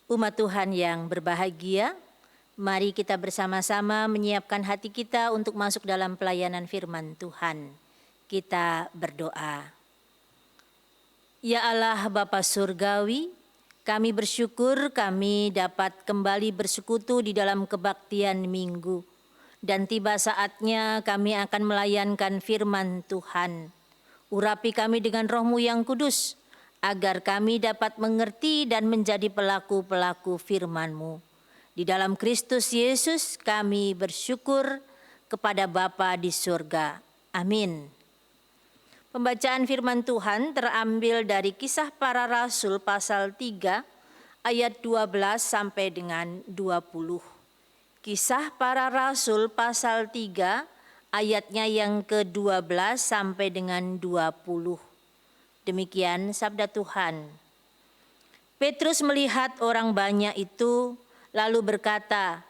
Umat Tuhan yang berbahagia, mari kita bersama-sama menyiapkan hati kita untuk masuk dalam pelayanan firman Tuhan. Kita berdoa. Ya Allah Bapa Surgawi, kami bersyukur kami dapat kembali bersekutu di dalam kebaktian minggu. Dan tiba saatnya kami akan melayankan firman Tuhan. Urapi kami dengan Roh-Mu yang kudus, agar kami dapat mengerti dan menjadi pelaku-pelaku firman-Mu. Di dalam Kristus Yesus kami bersyukur kepada Bapa di surga. Amin. Pembacaan firman Tuhan terambil dari Kisah Para Rasul pasal 3 ayat 12 sampai dengan 20. Kisah Para Rasul pasal 3 ayatnya yang ke-12 sampai dengan 20. Demikian sabda Tuhan. Petrus melihat orang banyak itu, lalu berkata,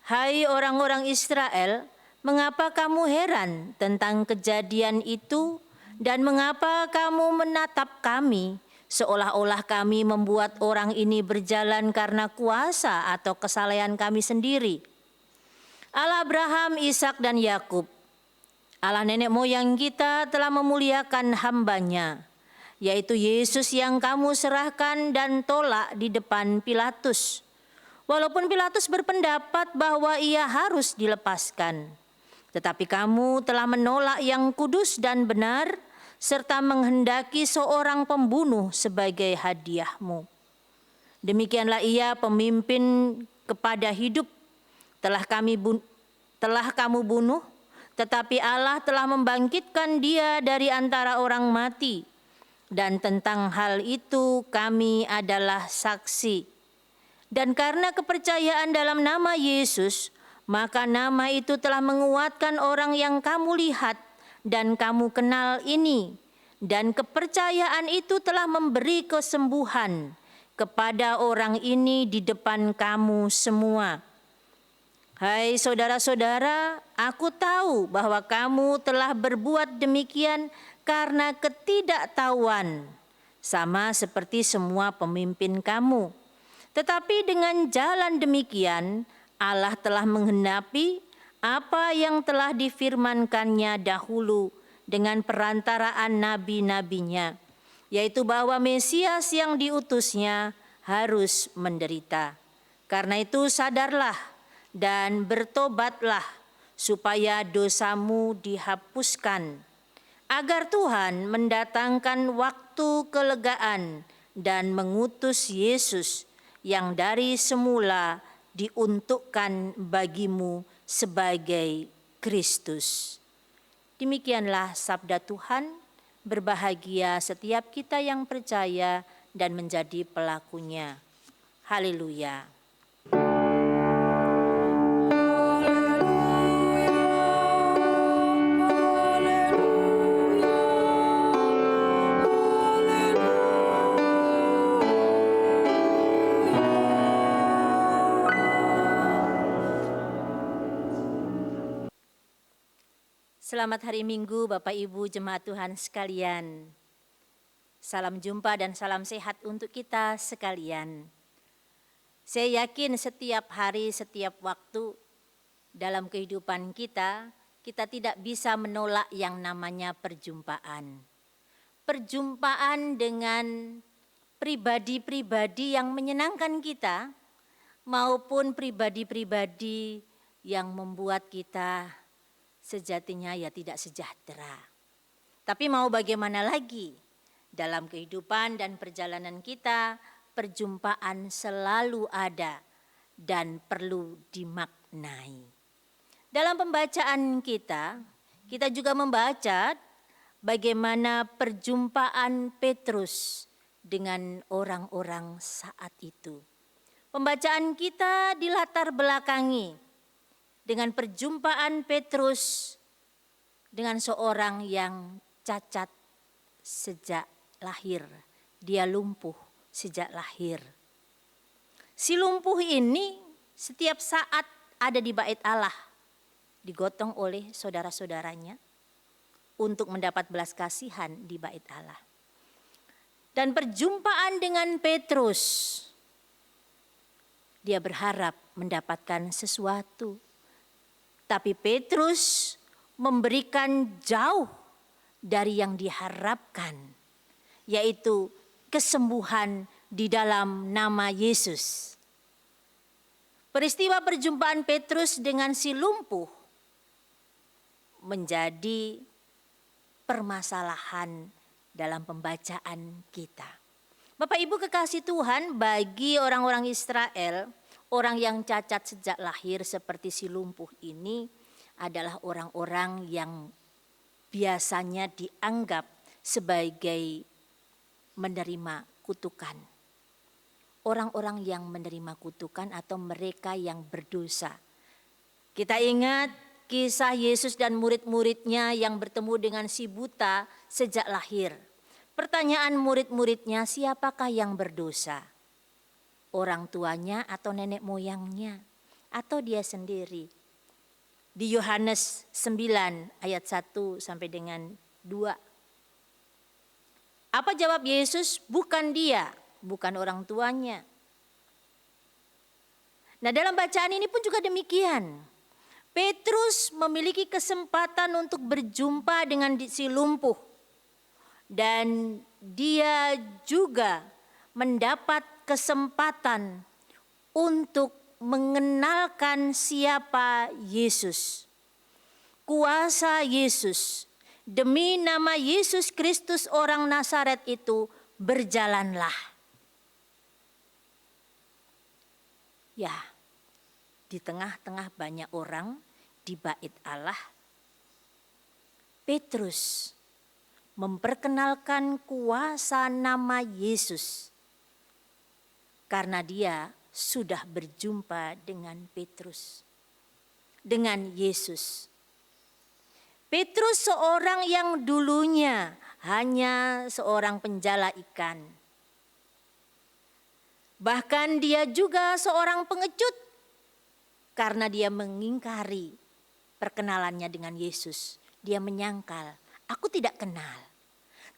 "Hai orang-orang Israel, mengapa kamu heran tentang kejadian itu? Dan mengapa kamu menatap kami, seolah-olah kami membuat orang ini berjalan karena kuasa atau kesalehan kami sendiri? Allah Abraham, Ishak dan Yakub, Allah nenek moyang kita telah memuliakan hamba-Nya, yaitu Yesus yang kamu serahkan dan tolak di depan Pilatus. Walaupun Pilatus berpendapat bahwa ia harus dilepaskan, tetapi kamu telah menolak yang kudus dan benar, serta menghendaki seorang pembunuh sebagai hadiah-Mu. Demikianlah ia pemimpin kepada hidup, telah kamu bunuh, tetapi Allah telah membangkitkan dia dari antara orang mati. Dan tentang hal itu kami adalah saksi. Dan karena kepercayaan dalam nama Yesus, maka nama itu telah menguatkan orang yang kamu lihat dan kamu kenal ini. Dan kepercayaan itu telah memberi kesembuhan kepada orang ini di depan kamu semua. Hai saudara-saudara, aku tahu bahwa kamu telah berbuat demikian karena ketidaktahuan, sama seperti semua pemimpin kamu. Tetapi dengan jalan demikian, Allah telah menggenapi apa yang telah difirmankannya dahulu dengan perantaraan nabi-nabinya, yaitu bahwa Mesias yang diutusnya harus menderita. Karena itu sadarlah dan bertobatlah supaya dosamu dihapuskan, agar Tuhan mendatangkan waktu kelegaan dan mengutus Yesus yang dari semula diuntukkan bagimu sebagai Kristus. Demikianlah sabda Tuhan. Berbahagia setiap kita yang percaya dan menjadi pelakunya. Haleluya. Selamat hari Minggu Bapak Ibu Jemaat Tuhan sekalian. Salam jumpa dan salam sehat untuk kita sekalian. Saya yakin setiap hari, setiap waktu dalam kehidupan kita, kita tidak bisa menolak yang namanya perjumpaan. Perjumpaan dengan pribadi-pribadi yang menyenangkan kita, maupun pribadi-pribadi yang membuat kita sejatinya ya tidak sejahtera. Tapi mau bagaimana lagi? Dalam kehidupan dan perjalanan kita, perjumpaan selalu ada dan perlu dimaknai. Dalam pembacaan kita juga membaca bagaimana perjumpaan Petrus dengan orang-orang saat itu. Pembacaan kita dilatar belakangi dengan perjumpaan Petrus dengan seorang yang cacat sejak lahir. Dia lumpuh sejak lahir. Si lumpuh ini setiap saat ada di bait Allah, digotong oleh saudara-saudaranya untuk mendapat belas kasihan di bait Allah. Dan perjumpaan dengan Petrus Dia berharap mendapatkan sesuatu. Tapi Petrus memberikan jauh dari yang diharapkan, yaitu kesembuhan di dalam nama Yesus. Peristiwa perjumpaan Petrus dengan si lumpuh menjadi permasalahan dalam pembacaan kita. Bapak Ibu kekasih Tuhan, bagi orang-orang Israel, orang yang cacat sejak lahir seperti si lumpuh ini adalah orang-orang yang biasanya dianggap sebagai menerima kutukan. Orang-orang yang menerima kutukan atau mereka yang berdosa. Kita ingat kisah Yesus dan murid-muridnya yang bertemu dengan si buta sejak lahir. Pertanyaan murid-muridnya, siapakah yang berdosa? Orang tuanya atau nenek moyangnya? Atau dia sendiri? Di Yohanes 9 ayat 1 sampai dengan 2. Apa jawab Yesus? Bukan dia, bukan orang tuanya. Nah, dalam bacaan ini pun juga demikian. Petrus memiliki kesempatan untuk berjumpa dengan si lumpuh. Dan dia juga mendapat kesempatan untuk mengenalkan siapa Yesus. Kuasa Yesus. Demi nama Yesus Kristus orang Nazaret itu berjalanlah. Ya, di tengah-tengah banyak orang di bait Allah, Petrus memperkenalkan kuasa nama Yesus karena dia sudah berjumpa dengan Yesus. Petrus seorang yang dulunya hanya seorang penjala ikan. Bahkan dia juga seorang pengecut karena dia mengingkari perkenalannya dengan Yesus. Dia menyangkal, aku tidak kenal.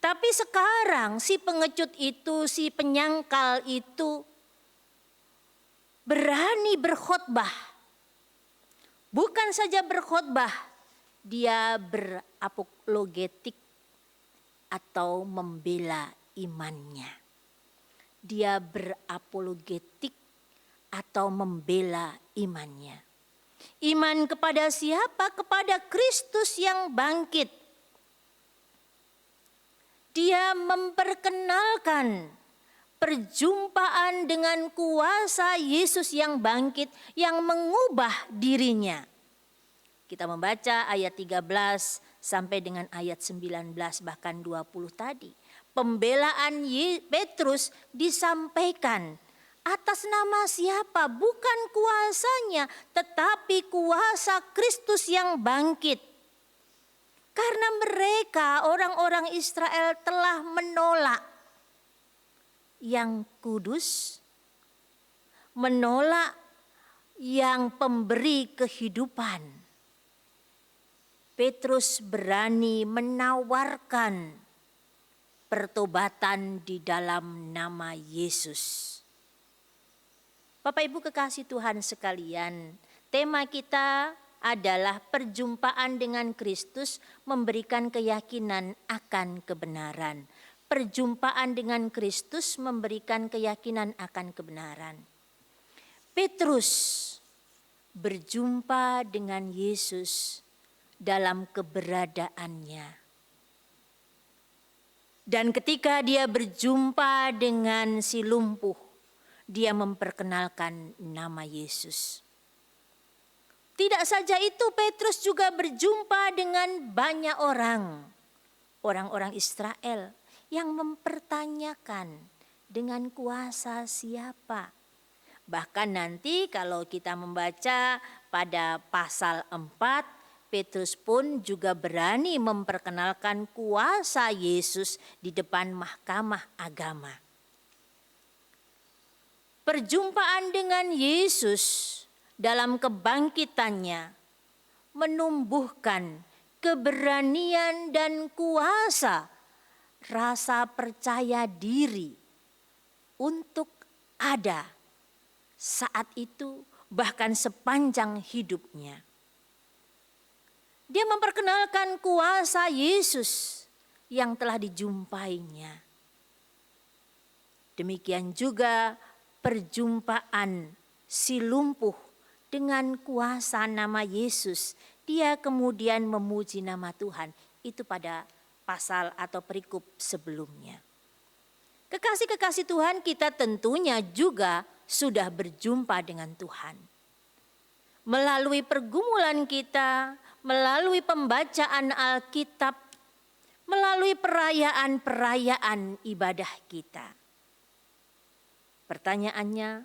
Tapi sekarang si pengecut itu, si penyangkal itu berani berkhotbah. Bukan saja berkhotbah, dia berapologetik atau membela imannya. Dia berapologetik atau membela imannya. Iman kepada siapa? Kepada Kristus yang bangkit. Dia memperkenalkan perjumpaan dengan kuasa Yesus yang bangkit yang mengubah dirinya. Kita membaca ayat 13 sampai dengan ayat 19 bahkan 20 tadi. Pembelaan Petrus disampaikan atas nama siapa? Bukan kuasanya, tetapi kuasa Kristus yang bangkit. Karena mereka orang-orang Israel telah menolak yang kudus, menolak yang pemberi kehidupan. Petrus berani menawarkan pertobatan di dalam nama Yesus. Bapak Ibu kekasih Tuhan sekalian, tema kita adalah perjumpaan dengan Kristus memberikan keyakinan akan kebenaran. Perjumpaan dengan Kristus memberikan keyakinan akan kebenaran. Petrus berjumpa dengan Yesus dalam keberadaannya. Dan ketika dia berjumpa dengan si lumpuh, dia memperkenalkan nama Yesus. Tidak saja itu, Petrus juga berjumpa dengan banyak orang-orang Israel yang mempertanyakan dengan kuasa siapa. Bahkan nanti kalau kita membaca pada pasal 4, Petrus pun juga berani memperkenalkan kuasa Yesus di depan mahkamah agama. Perjumpaan dengan Yesus dalam kebangkitannya menumbuhkan keberanian dan kuasa, rasa percaya diri untuk ada saat itu, bahkan sepanjang hidupnya. Dia memperkenalkan kuasa Yesus yang telah dijumpainya. Demikian juga perjumpaan si lumpuh dengan kuasa nama Yesus. Dia kemudian memuji nama Tuhan. Itu pada pasal atau perikop sebelumnya. Kekasih-kekasih Tuhan, kita tentunya juga sudah berjumpa dengan Tuhan. Melalui pergumulan kita, melalui pembacaan Alkitab, melalui perayaan-perayaan ibadah kita. Pertanyaannya,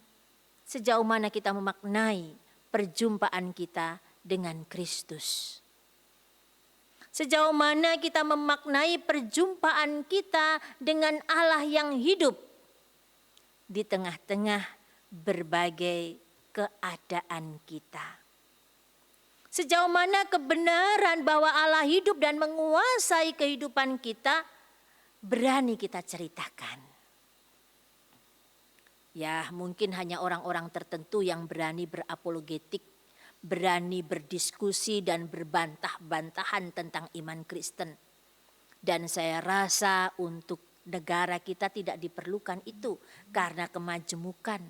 sejauh mana kita memaknai perjumpaan kita dengan Kristus? Sejauh mana kita memaknai perjumpaan kita dengan Allah yang hidup di tengah-tengah berbagai keadaan kita? Sejauh mana kebenaran bahwa Allah hidup dan menguasai kehidupan kita berani kita ceritakan? Ya, mungkin hanya orang-orang tertentu yang berani berapologetik, berani berdiskusi dan berbantah-bantahan tentang iman Kristen. Dan saya rasa untuk negara kita tidak diperlukan itu karena kemajemukan.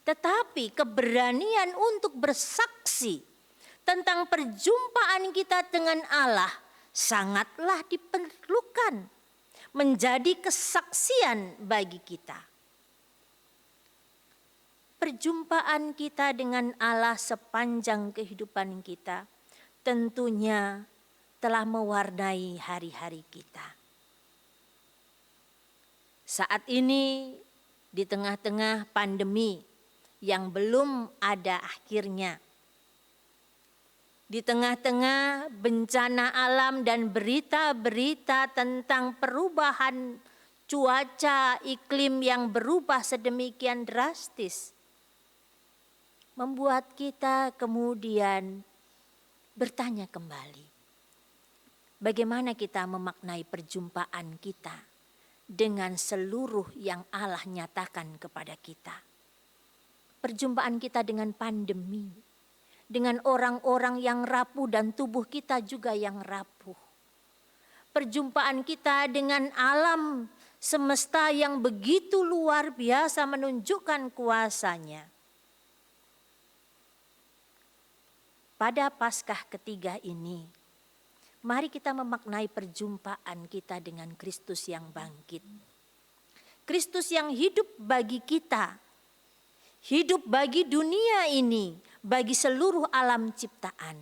Tetapi keberanian untuk bersaksi tentang perjumpaan kita dengan Allah sangatlah diperlukan, menjadi kesaksian bagi kita. Perjumpaan kita dengan Allah sepanjang kehidupan kita tentunya telah mewarnai hari-hari kita. Saat ini di tengah-tengah pandemi yang belum ada akhirnya, di tengah-tengah bencana alam dan berita-berita tentang perubahan cuaca iklim yang berubah sedemikian drastis, membuat kita kemudian bertanya kembali, bagaimana kita memaknai perjumpaan kita dengan seluruh yang Allah nyatakan kepada kita. Perjumpaan kita dengan pandemi, dengan orang-orang yang rapuh dan tubuh kita juga yang rapuh. Perjumpaan kita dengan alam semesta yang begitu luar biasa menunjukkan kuasanya. Pada Paskah ketiga ini, mari kita memaknai perjumpaan kita dengan Kristus yang bangkit. Kristus yang hidup bagi kita, hidup bagi dunia ini, bagi seluruh alam ciptaan.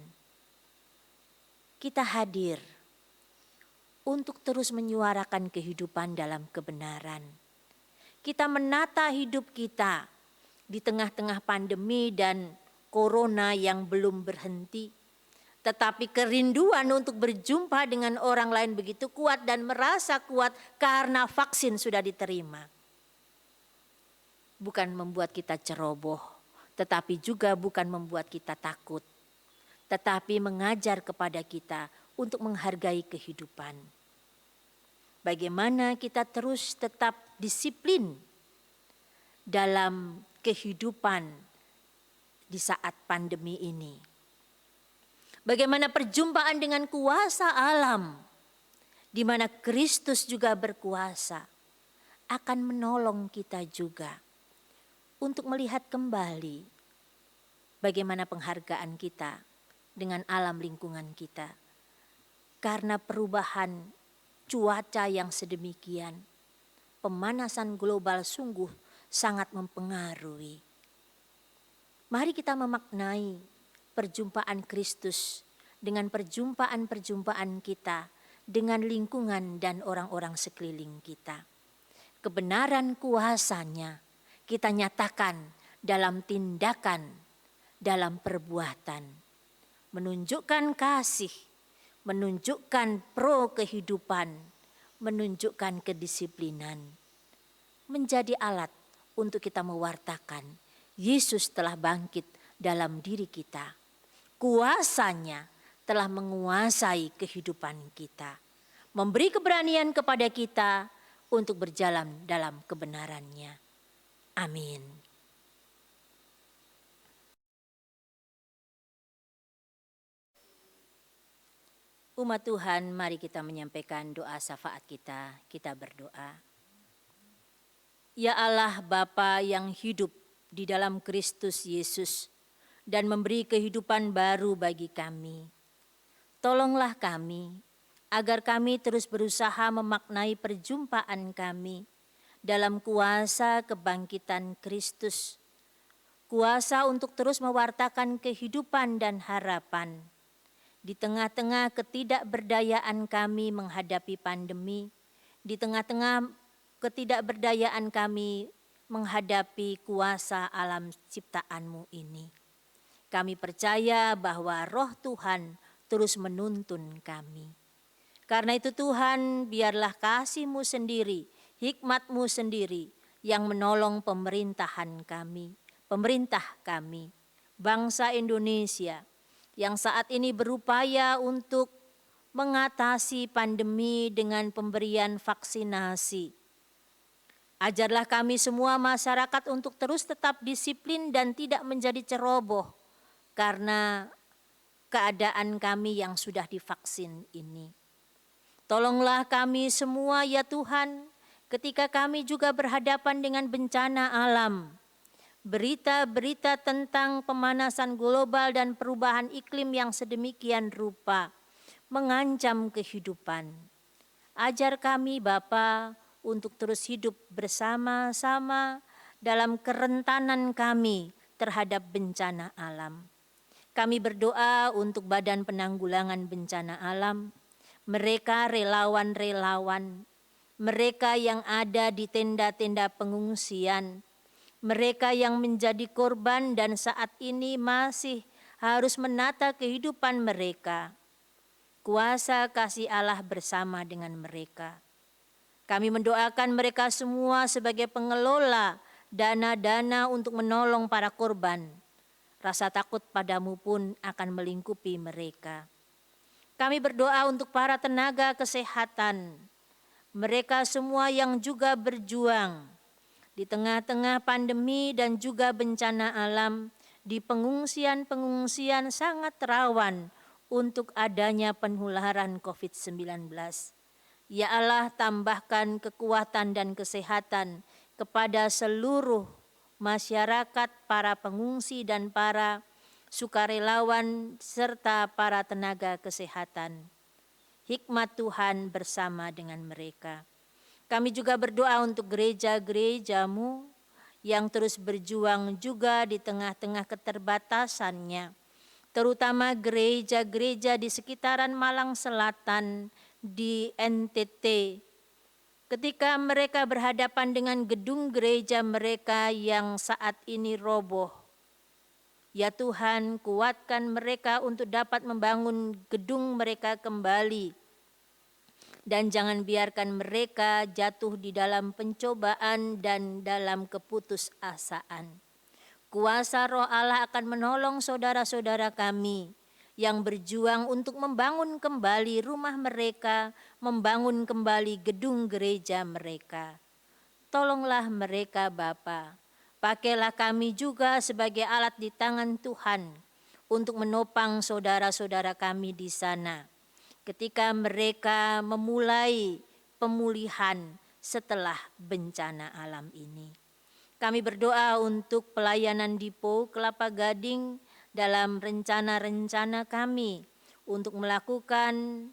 Kita hadir untuk terus menyuarakan kehidupan dalam kebenaran. Kita menata hidup kita di tengah-tengah pandemi dan corona yang belum berhenti. Tetapi kerinduan untuk berjumpa dengan orang lain begitu kuat dan merasa kuat karena vaksin sudah diterima. Bukan membuat kita ceroboh, tetapi juga bukan membuat kita takut. Tetapi mengajar kepada kita untuk menghargai kehidupan. Bagaimana kita terus tetap disiplin dalam kehidupan di saat pandemi ini. Bagaimana perjumpaan dengan kuasa alam, di mana Kristus juga berkuasa, akan menolong kita juga untuk melihat kembali bagaimana penghargaan kita dengan alam lingkungan kita. Karena perubahan cuaca yang sedemikian, pemanasan global sungguh sangat mempengaruhi. Mari kita memaknai perjumpaan Kristus dengan perjumpaan-perjumpaan kita dengan lingkungan dan orang-orang sekeliling kita. Kebenaran kuasanya kita nyatakan dalam tindakan, dalam perbuatan. Menunjukkan kasih, menunjukkan pro kehidupan, menunjukkan kedisiplinan. Menjadi alat untuk kita mewartakan Yesus telah bangkit dalam diri kita. Kuasanya telah menguasai kehidupan kita. Memberi keberanian kepada kita untuk berjalan dalam kebenarannya. Amin. Umat Tuhan, mari kita menyampaikan doa syafaat kita. Kita berdoa. Ya Allah Bapa yang hidup di dalam Kristus Yesus dan memberi kehidupan baru bagi kami. Tolonglah kami agar kami terus berusaha memaknai perjumpaan kami dalam kuasa kebangkitan Kristus. Kuasa untuk terus mewartakan kehidupan dan harapan. Di tengah-tengah ketidakberdayaan kami menghadapi pandemi, di tengah-tengah ketidakberdayaan kami menghadapi kuasa alam ciptaan-Mu ini. Kami percaya bahwa Roh Tuhan terus menuntun kami. Karena itu Tuhan, biarlah kasih-Mu sendiri, hikmat-Mu sendiri yang menolong pemerintah kami, bangsa Indonesia, yang saat ini berupaya untuk mengatasi pandemi dengan pemberian vaksinasi. Ajarlah kami semua masyarakat untuk terus tetap disiplin dan tidak menjadi ceroboh karena keadaan kami yang sudah divaksin ini. Tolonglah kami semua ya Tuhan, ketika kami juga berhadapan dengan bencana alam. Berita-berita tentang pemanasan global dan perubahan iklim yang sedemikian rupa mengancam kehidupan. Ajar kami Bapa untuk terus hidup bersama-sama dalam kerentanan kami terhadap bencana alam. Kami berdoa untuk Badan Penanggulangan Bencana Alam, mereka relawan-relawan, mereka yang ada di tenda-tenda pengungsian, mereka yang menjadi korban dan saat ini masih harus menata kehidupan mereka. Kuasa kasih Allah bersama dengan mereka. Kami mendoakan mereka semua sebagai pengelola dana-dana untuk menolong para korban. Rasa takut padamu pun akan melingkupi mereka. Kami berdoa untuk para tenaga kesehatan. Mereka semua yang juga berjuang di tengah-tengah pandemi dan juga bencana alam, di pengungsian-pengungsian sangat rawan untuk adanya penularan COVID-19. Ya Allah, tambahkan kekuatan dan kesehatan kepada seluruh masyarakat, para pengungsi dan para sukarelawan serta para tenaga kesehatan. Hikmat Tuhan bersama dengan mereka. Kami juga berdoa untuk gereja-gereja-Mu yang terus berjuang juga di tengah-tengah keterbatasannya. Terutama gereja-gereja di sekitaran Malang Selatan, di NTT. Ketika mereka berhadapan dengan gedung gereja mereka yang saat ini roboh. Ya Tuhan, kuatkan mereka untuk dapat membangun gedung mereka kembali. Dan jangan biarkan mereka jatuh di dalam pencobaan dan dalam keputusasaan. Kuasa Roh Allah akan menolong saudara-saudara kami yang berjuang untuk membangun kembali rumah mereka, membangun kembali gedung gereja mereka. Tolonglah mereka Bapa. Pakailah kami juga sebagai alat di tangan Tuhan untuk menopang saudara-saudara kami di sana. Ketika mereka memulai pemulihan setelah bencana alam ini. Kami berdoa untuk pelayanan Dipo Kelapa Gading dalam rencana-rencana kami untuk melakukan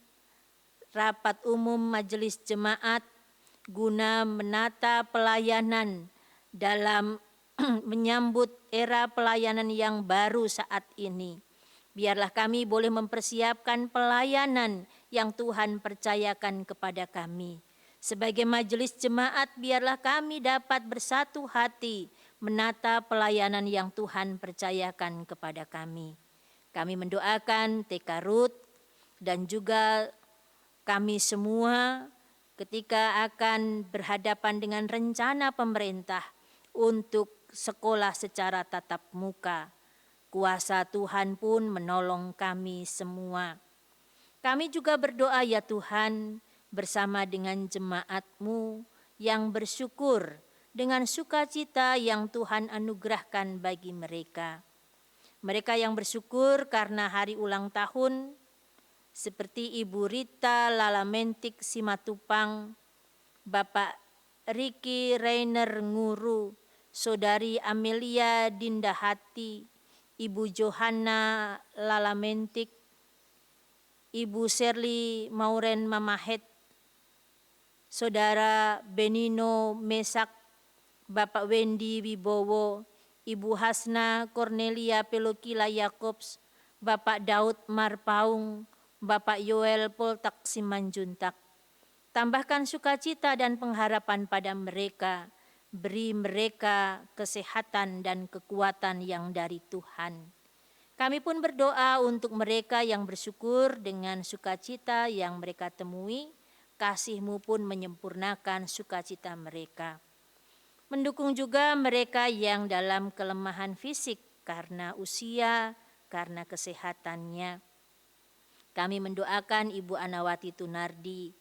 rapat umum majelis jemaat guna menata pelayanan dalam menyambut era pelayanan yang baru saat ini. Biarlah kami boleh mempersiapkan pelayanan yang Tuhan percayakan kepada kami. Sebagai majelis jemaat, biarlah kami dapat bersatu hati menata pelayanan yang Tuhan percayakan kepada kami. Kami mendoakan TK Ruth dan juga kami semua ketika akan berhadapan dengan rencana pemerintah untuk sekolah secara tatap muka. Kuasa Tuhan pun menolong kami semua. Kami juga berdoa ya Tuhan bersama dengan jemaat-Mu yang bersyukur dengan sukacita yang Tuhan anugerahkan bagi mereka. Mereka yang bersyukur karena hari ulang tahun seperti Ibu Rita Lalamentik Simatupang, Bapak Riki Rainer Nguru, Saudari Amelia Dindahati, Ibu Johanna Lalamentik, Ibu Shirley Mauren Mamahet, Saudara Benino Mesak, Bapak Wendy Wibowo, Ibu Hasna Cornelia Pelokila Yakobs, Bapak Daud Marpaung, Bapak Yoel Poltak Simanjuntak. Tambahkan sukacita dan pengharapan pada mereka, beri mereka kesehatan dan kekuatan yang dari Tuhan. Kami pun berdoa untuk mereka yang bersyukur dengan sukacita yang mereka temui, kasih-Mu pun menyempurnakan sukacita mereka. Mendukung juga mereka yang dalam kelemahan fisik karena usia, karena kesehatannya. Kami mendoakan Ibu Anawati Tunardi,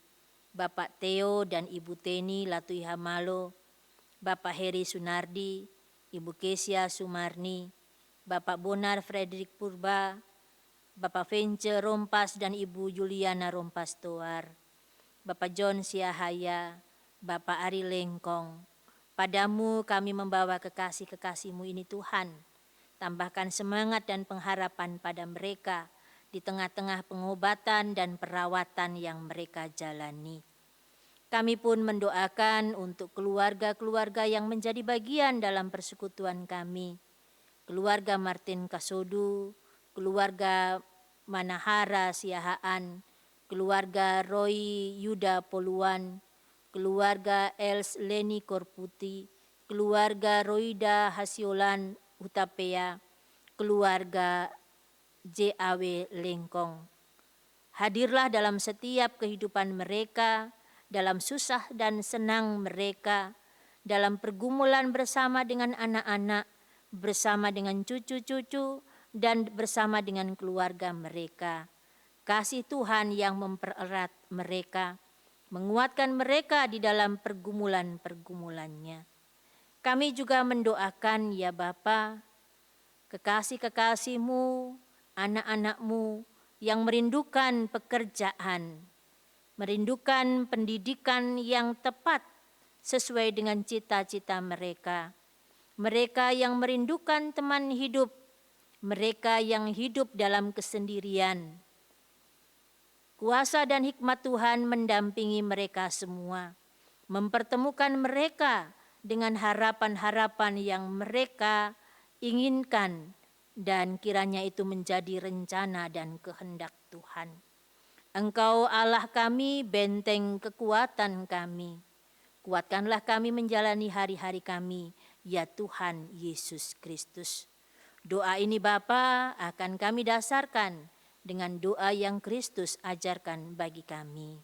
Bapak Theo dan Ibu Teni Latui Hamalo, Bapak Heri Sunardi, Ibu Kesia Sumarni, Bapak Bonar Frederick Purba, Bapak Vence Rompas dan Ibu Juliana Rompas Toar, Bapak John Siahaya, Bapak Ari Lengkong. Padamu kami membawa kekasih-kekasih-Mu ini Tuhan. Tambahkan semangat dan pengharapan pada mereka di tengah-tengah pengobatan dan perawatan yang mereka jalani. Kami pun mendoakan untuk keluarga-keluarga yang menjadi bagian dalam persekutuan kami. Keluarga Martin Kasodu, keluarga Manahara Siahaan, keluarga Roy Yuda Poluan, keluarga Els Leni Korputi, keluarga Roida Hasiolan Utapea, keluarga JAW Lengkong. Hadirlah dalam setiap kehidupan mereka, dalam susah dan senang mereka, dalam pergumulan bersama dengan anak-anak, bersama dengan cucu-cucu, dan bersama dengan keluarga mereka. Kasih Tuhan yang mempererat mereka, menguatkan mereka di dalam pergumulan-pergumulannya. Kami juga mendoakan ya Bapa, kekasih-kekasih-Mu, anak-anak-Mu yang merindukan pekerjaan, merindukan pendidikan yang tepat sesuai dengan cita-cita mereka. Mereka yang merindukan teman hidup, mereka yang hidup dalam kesendirian. Kuasa dan hikmat Tuhan mendampingi mereka semua, mempertemukan mereka dengan harapan-harapan yang mereka inginkan, dan kiranya itu menjadi rencana dan kehendak Tuhan. Engkau Allah kami, benteng kekuatan kami. Kuatkanlah kami menjalani hari-hari kami, ya Tuhan Yesus Kristus. Doa ini Bapa akan kami dasarkan dengan doa yang Kristus ajarkan bagi kami.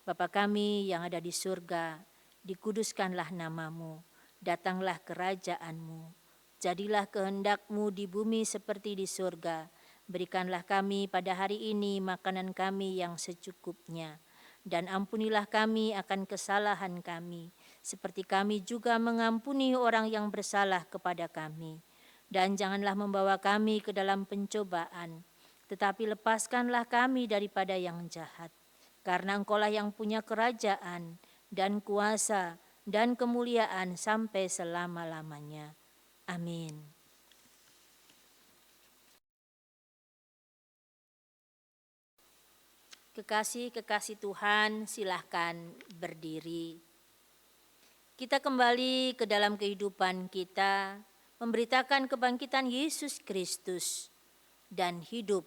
Bapa kami yang ada di surga, dikuduskanlah nama-Mu, datanglah kerajaan-Mu. Jadilah kehendak-Mu di bumi seperti di surga. Berikanlah kami pada hari ini makanan kami yang secukupnya. Dan ampunilah kami akan kesalahan kami, seperti kami juga mengampuni orang yang bersalah kepada kami. Dan janganlah membawa kami ke dalam pencobaan, tetapi lepaskanlah kami daripada yang jahat. Karena Engkaulah yang punya kerajaan dan kuasa dan kemuliaan sampai selama-lamanya. Amin. Kekasih-kekasih Tuhan, silahkan berdiri. Kita kembali ke dalam kehidupan kita, memberitakan kebangkitan Yesus Kristus dan hidup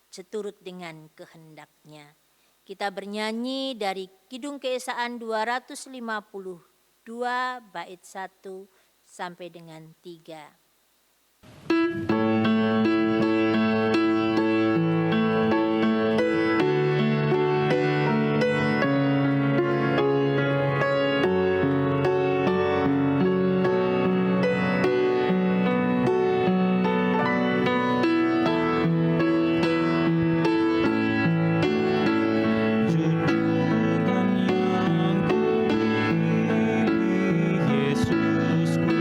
seturut dengan kehendak-Nya. Kita bernyanyi dari Kidung Keesaan 252 bait 1 sampai dengan 3. Yesus ku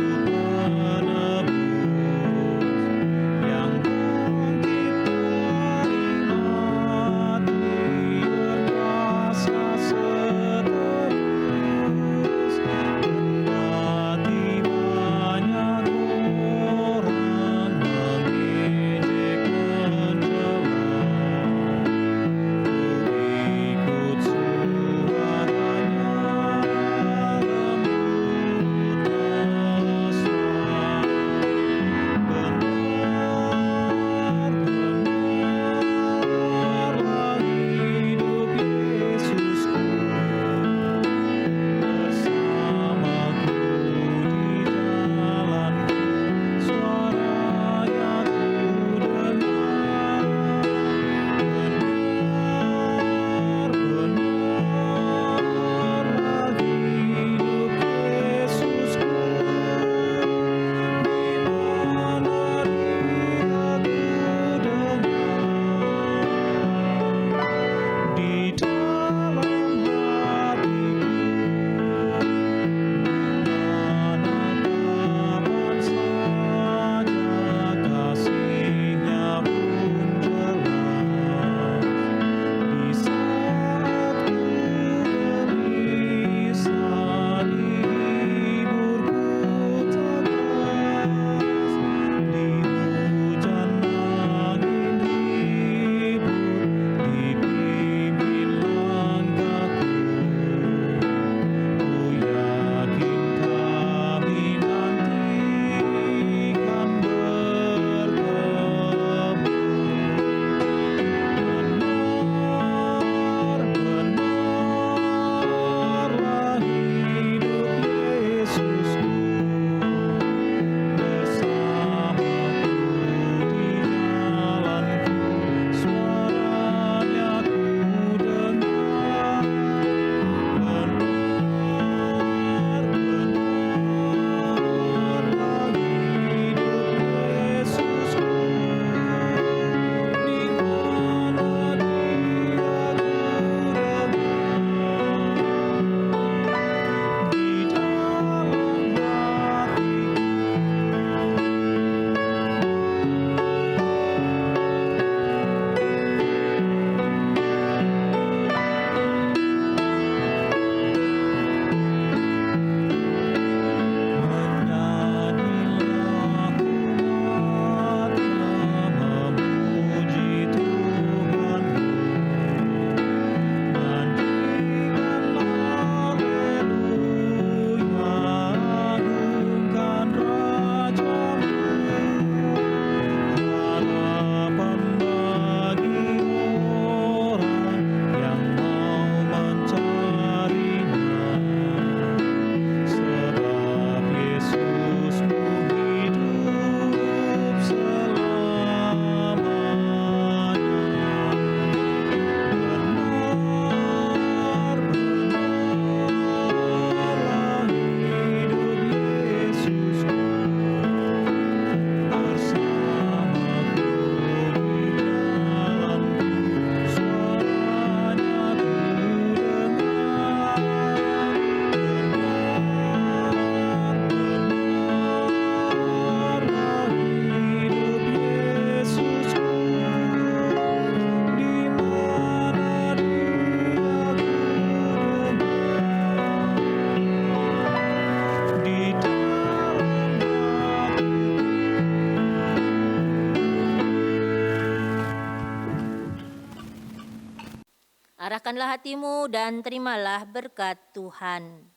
Lapangkanlah hatimu dan terimalah berkat Tuhan.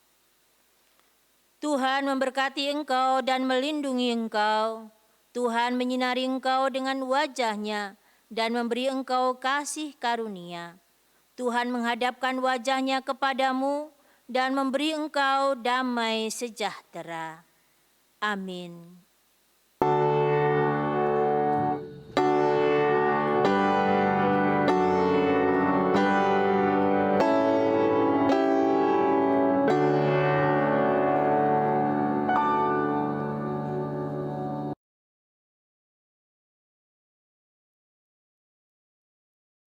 Tuhan memberkati engkau dan melindungi engkau. Tuhan menyinari engkau dengan wajah-Nya dan memberi engkau kasih karunia. Tuhan menghadapkan wajah-Nya kepadamu dan memberi engkau damai sejahtera. Amin.